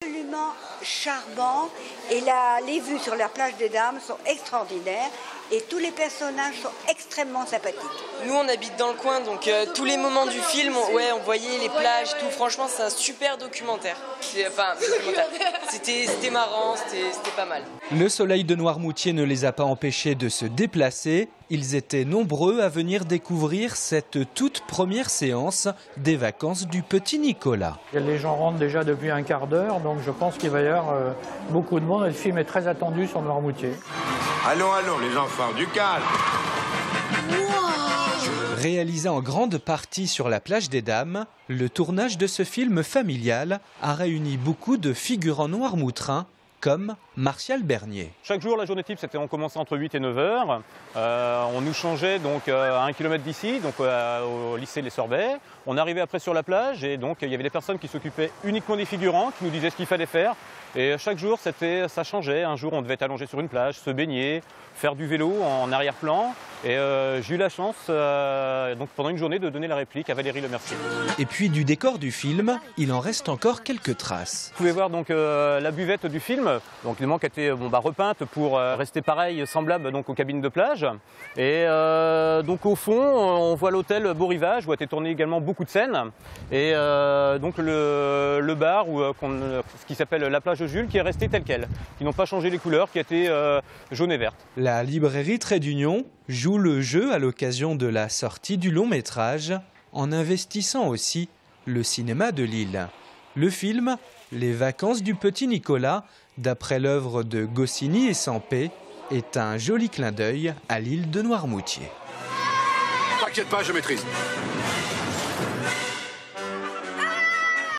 Absolument charmant et les vues sur la plage des Dames sont extraordinaires et tous les personnages sont extrêmement sympathiques. Nous on habite dans le coin donc tous les moments du film, on voyait les plages, tout. Franchement c'est un super documentaire. C'était marrant, c'était pas mal. Le soleil de Noirmoutier ne les a pas empêchés de se déplacer. Ils étaient nombreux à venir découvrir cette toute première séance des vacances du petit Nicolas. Les gens rentrent déjà depuis un quart d'heure, donc je pense qu'il va y avoir beaucoup de monde. Et le film est très attendu sur Noirmoutier. Allons, allons les enfants, du calme. Réalisé en grande partie sur la plage des Dames, le tournage de ce film familial a réuni beaucoup de figurants noirmoutrins comme Martial Bernier. Chaque jour, la journée type, c'était on commençait entre 8 et 9 heures. On nous changeait donc à 1 kilomètre d'ici, donc au lycée Les Sorbets. On arrivait après sur la plage et donc il y avait des personnes qui s'occupaient uniquement des figurants, qui nous disaient ce qu'il fallait faire. Et chaque jour, ça changeait. Un jour, on devait être allongé sur une plage, se baigner, faire du vélo en arrière-plan. Et j'ai eu la chance, donc pendant une journée, de donner la réplique à Valérie Lemercier. Et puis du décor du film, il en reste encore quelques traces. Vous pouvez voir donc la buvette du film, donc évidemment qui a été repeinte pour rester pareil, semblable donc aux cabines de plage. Et donc au fond, on voit l'hôtel Beau Rivage où a été tourné également beaucoup de scènes. Et donc le bar, ce qui s'appelle la plage Jules, qui est resté tel quel, qui n'ont pas changé les couleurs, qui a été jaune et verte. La librairie Trait d'Union joue le jeu à l'occasion de la sortie du long métrage, en investissant aussi le cinéma de Lille. Le film Les vacances du petit Nicolas, d'après l'œuvre de Goscinny et Sampé, est un joli clin d'œil à l'île de Noirmoutier. T'inquiète pas, je maîtrise.